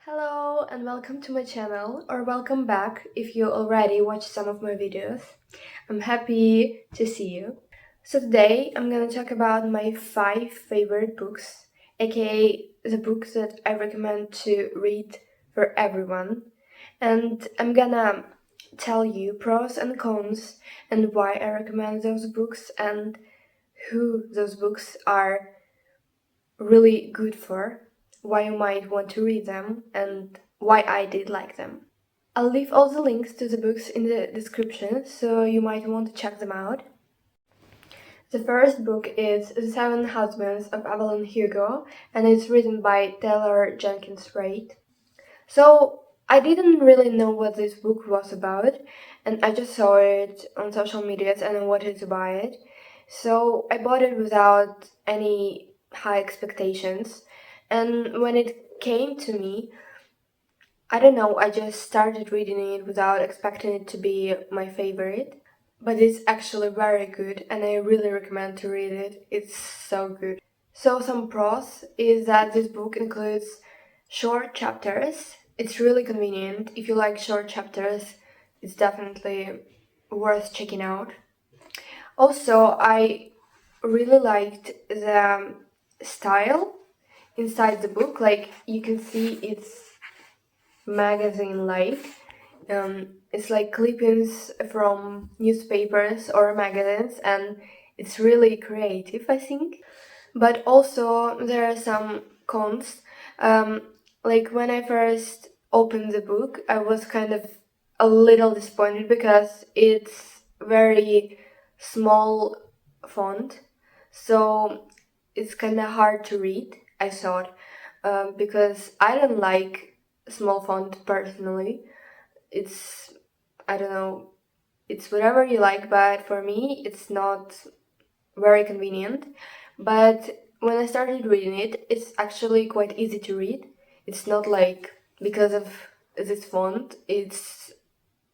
Hello and welcome to my channel, or welcome back if you already watched some of my videos. I'm happy to see you. So today I'm gonna talk about my 5 favorite books, aka the books that I recommend to read for everyone. And I'm gonna tell you pros and cons and why I recommend those books and who those books are really good for, why you might want to read them, and why I did like them. I'll leave all the links to the books in the description, so you might want to check them out. The first book is The Seven Husbands of Evelyn Hugo, and it's written by Taylor Jenkins Reid. So, I didn't really know what this book was about, and I just saw it on social medias and I wanted to buy it. So, I bought it without any high expectations, and when it came to me, I don't know, I just started reading it without expecting it to be my favorite. But it's actually very good and I really recommend to read it. It's so good. So some pros is that this book includes short chapters. It's really convenient. If you like short chapters, it's definitely worth checking out. Also, I really liked the style inside the book. Like you can see it's magazine-like. It's like clippings from newspapers or magazines, and it's really creative, I think. But also, there are some cons. Um, like when I first opened the book, I was kind of a little disappointed because it's very small font, so it's kind of hard to read, I thought, because I don't like small font personally. It's, I don't know, it's whatever you like, but for me, it's not very convenient. But when I started reading it, it's actually quite easy to read. It's not like because of this font, it's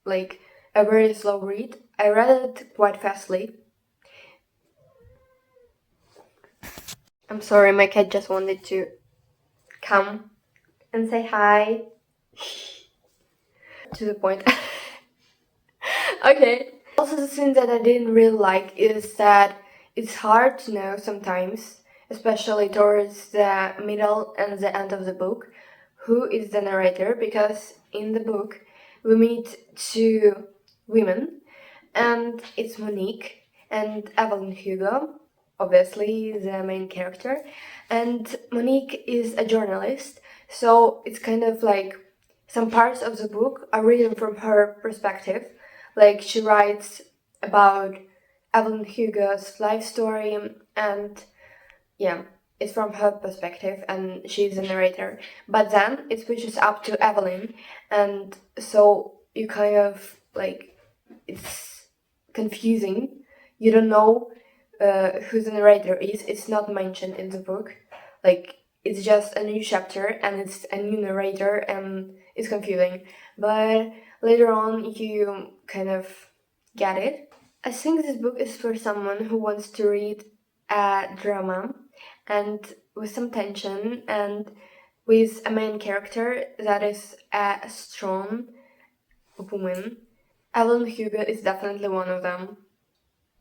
like a very slow read. I read it quite fastly. I'm sorry, my cat just wanted to come and say hi. To the point. Okay. Also, the thing that I didn't really like is that it's hard to know sometimes, especially towards the middle and the end of the book, who is the narrator, because in the book we meet two women, and it's Monique and Evelyn Hugo, obviously the main character, and Monique is a journalist, so it's kind of like some parts of the book are written from her perspective. Like she writes about Evelyn Hugo's life story, and yeah, it's from her perspective, and she's the narrator. But then it switches up to Evelyn, and so you kind of like it's confusing. You don't know who the narrator is. It's not mentioned in the book. Like it's just a new chapter and it's a new narrator and it's confusing. But later on, you kind of get it. I think this book is for someone who wants to read a drama and with some tension and with a main character that is a strong woman. Evelyn Hugo is definitely one of them.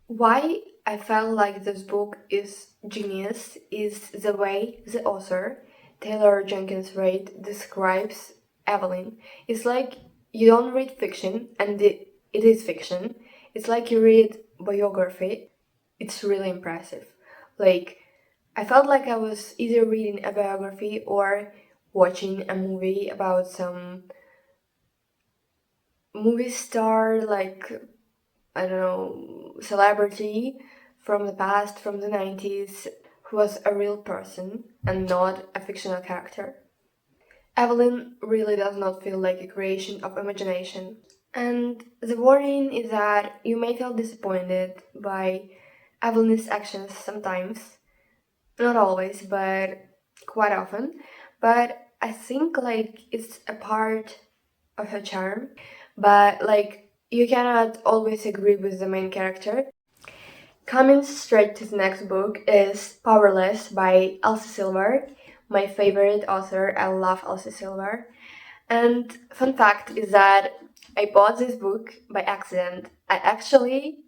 Why I felt like this book is genius is the way the author, Taylor Jenkins Reid, describes Evelyn. It's like you don't read fiction, and it is fiction. It's like you read biography. It's really impressive. Like, I felt like I was either reading a biography or watching a movie about some movie star, like I don't know, celebrity from the past, from the 90s, who was a real person and not a fictional character. Evelyn really does not feel like a creation of imagination. And the warning is that you may feel disappointed by Evelyn's actions sometimes. Not always, but quite often. But I think like it's a part of her charm. But like you cannot always agree with the main character. Coming straight to the next book is Powerless by Elsie Silver, my favorite author. I love Elsie Silver. And fun fact is that I bought this book by accident. I actually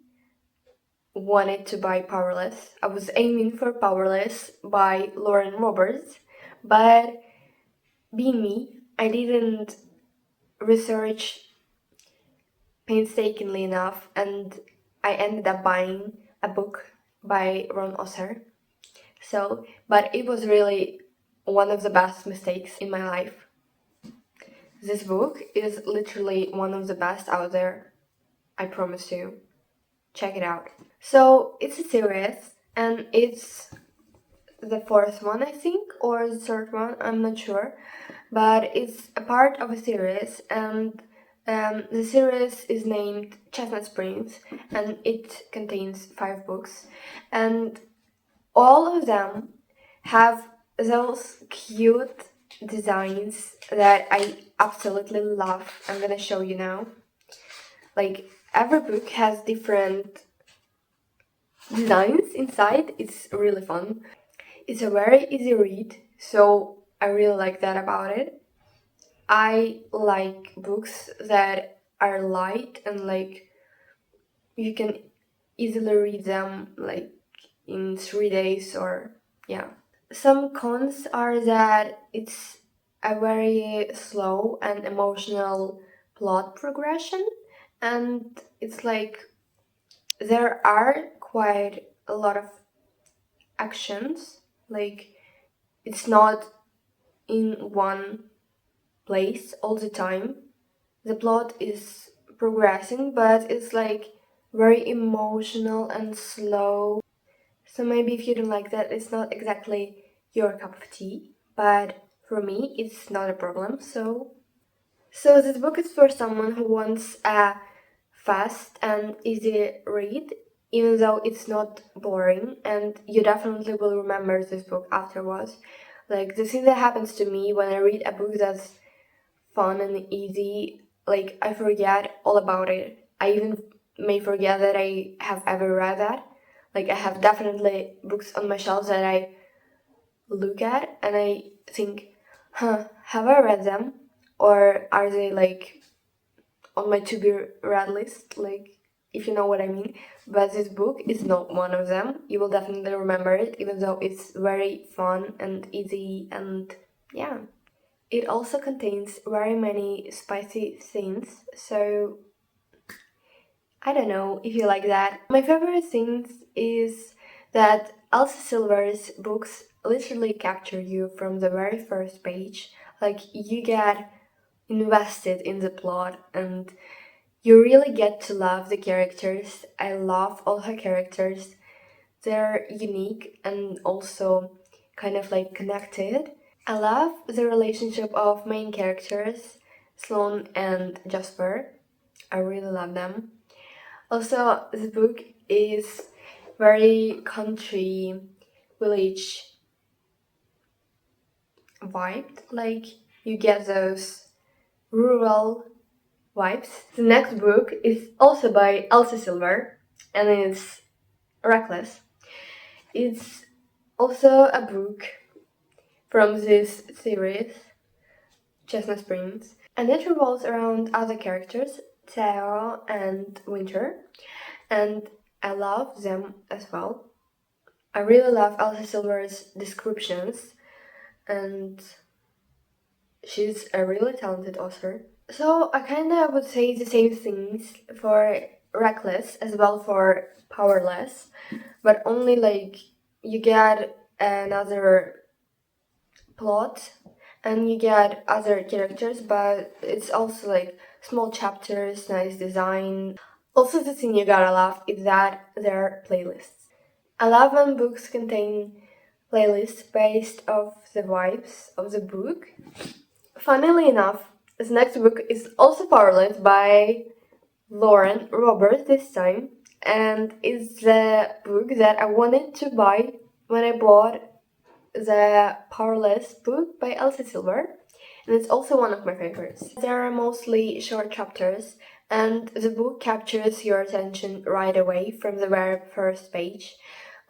wanted to buy Powerless. I was aiming for Powerless by Lauren Roberts, but being me, I didn't research painstakingly enough, and I ended up buying a book by Ron Osser. So, but it was really one of the best mistakes in my life. This book is literally one of the best out there. I promise you. Check it out. So, it's a series, and it's the fourth one, I think, or the third one, I'm not sure. But it's a part of a series, and the series is named Chestnut Springs, and it contains 5 books, and all of them have those cute designs that I absolutely love. I'm gonna show you now. Like, every book has different designs inside. It's really fun. It's a very easy read, so I really like that about it. I like books that are light and like you can easily read them like in 3 days or yeah. Some cons are that it's a very slow and emotional plot progression, and it's like there are quite a lot of actions, like it's not in one place all the time. The plot is progressing, but it's like very emotional and slow. So maybe if you don't like that, it's not exactly your cup of tea. But for me, it's not a problem. So this book is for someone who wants a fast and easy read, even though it's not boring, and you definitely will remember this book afterwards. Like the thing that happens to me when I read a book that's fun and easy, like I forget all about it. I even may forget that I have ever read that. Like I have definitely books on my shelves that I look at and I think, have I read them? Or are they like on my to be read list? Like, if you know what I mean. But this book is not one of them. You will definitely remember it, even though it's very fun and easy and yeah. It also contains very many spicy scenes, so I don't know if you like that. My favorite things is that Elsa Silver's books literally capture you from the very first page. Like you get invested in the plot and you really get to love the characters. I love all her characters. They're unique and also kind of like connected. I love the relationship of main characters, Sloane and Jasper. I really love them. Also, the book is very country village vibed. Like you get those rural vibes. The next book is also by Elsie Silver and it's Reckless. It's also a book from this series, Chestnut Springs, and it revolves around other characters, Theo and Winter, and I love them as well. I really love Elsa Silver's descriptions, and she's a really talented author. So I kinda would say the same things for Reckless as well for Powerless, but only like you get another plot and you get other characters, but it's also like small chapters, nice design. Also, the thing you gotta love is that there are playlists. I love when books contain playlists based off the vibes of the book. Funnily enough, this next book is also Powerless by Lauren Roberts this time, and it's the book that I wanted to buy when I bought the Powerless book by Elsie Silver, and it's also one of my favorites. There are mostly short chapters, and the book captures your attention right away from the very first page.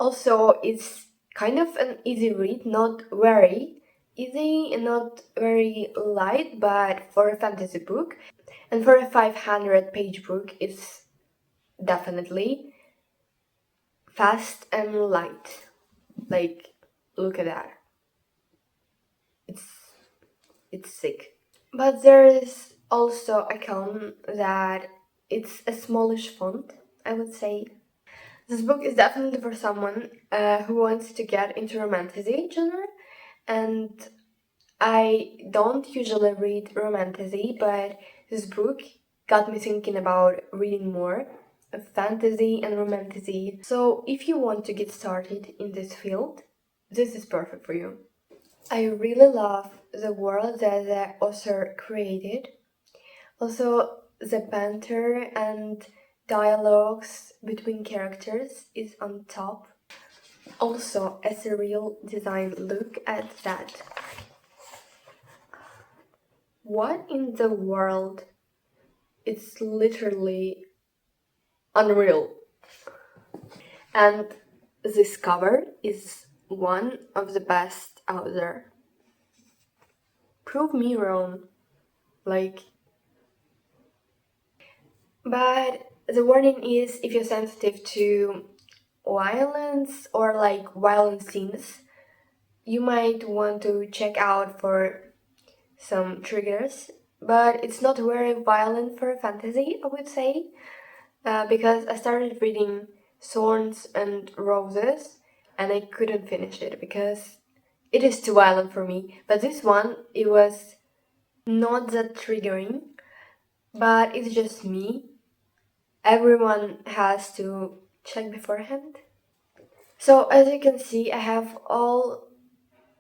Also, it's kind of an easy read, not very, easy and not very light, but for a fantasy book and for a 500-page book, it's definitely fast and light. Like, look at that. It's sick. But there is also a con that it's a smallish font, I would say. This book is definitely for someone who wants to get into romantasy genre, and I don't usually read romantasy, but this book got me thinking about reading more of fantasy and romantasy. So if you want to get started in this field, this is perfect for you. I really love the world that the author created. Also, the banter and dialogues between characters is on top. Also, a surreal design, look at that. What in the world? It's literally unreal. And this cover is one of the best out there. Prove me wrong. Like, but the warning is if you're sensitive to violence or like violent scenes, you might want to check out for some triggers. But it's not very violent for fantasy, I would say, because I started reading Thorns and Roses and I couldn't finish it because it is too violent for me. But this one, it was not that triggering, but it's just me. Everyone has to check beforehand. So as you can see, I have all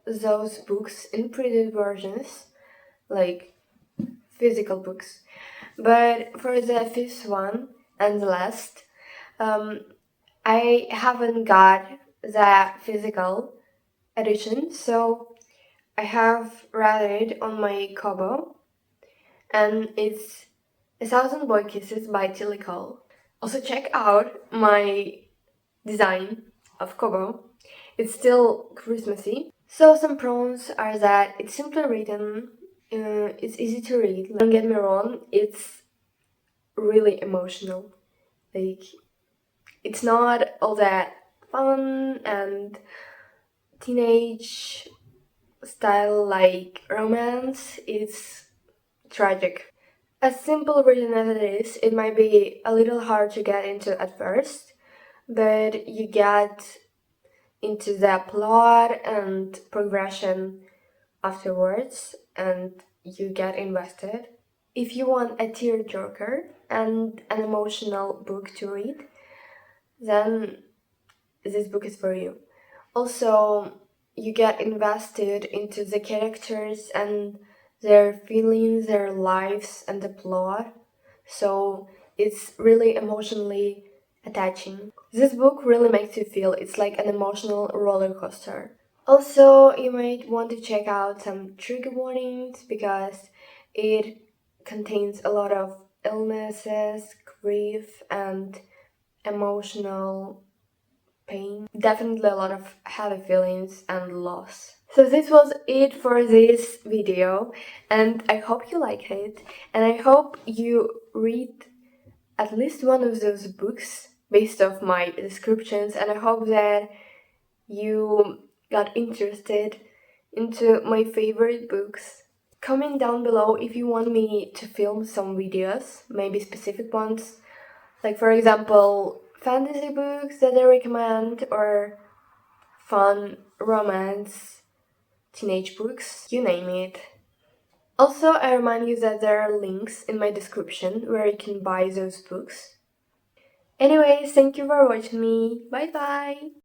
those books in printed versions, like physical books. But for the fifth one and the last, I haven't got the physical edition, so I have read it on my Kobo, and it's A Thousand Boy Kisses by Tilly Cole. Also check out my design of Kobo. It's still Christmassy. So some pros are that it's simply written, it's easy to read. Don't get me wrong, it's really emotional. Like, it's not all that fun and teenage style like romance. It's tragic. As simple written as it is, it might be a little hard to get into at first, but you get into the plot and progression afterwards and you get invested. If you want a tearjerker and an emotional book to read, then this book is for you. Also, you get invested into the characters and their feelings, their lives, and the plot. So it's really emotionally attaching. This book really makes you feel it's like an emotional roller coaster. Also, you might want to check out some trigger warnings because it contains a lot of illnesses, grief, and emotional pain. Definitely a lot of heavy feelings and loss. So this was it for this video, and I hope you like it, and I hope you read at least one of those books based off my descriptions, and I hope that you got interested into my favorite books. Comment down below if you want me to film some videos, maybe specific ones, like for example fantasy books that I recommend, or fun romance teenage books, you name it. Also, I remind you that there are links in my description where you can buy those books. Anyways, thank you for watching me. Bye bye!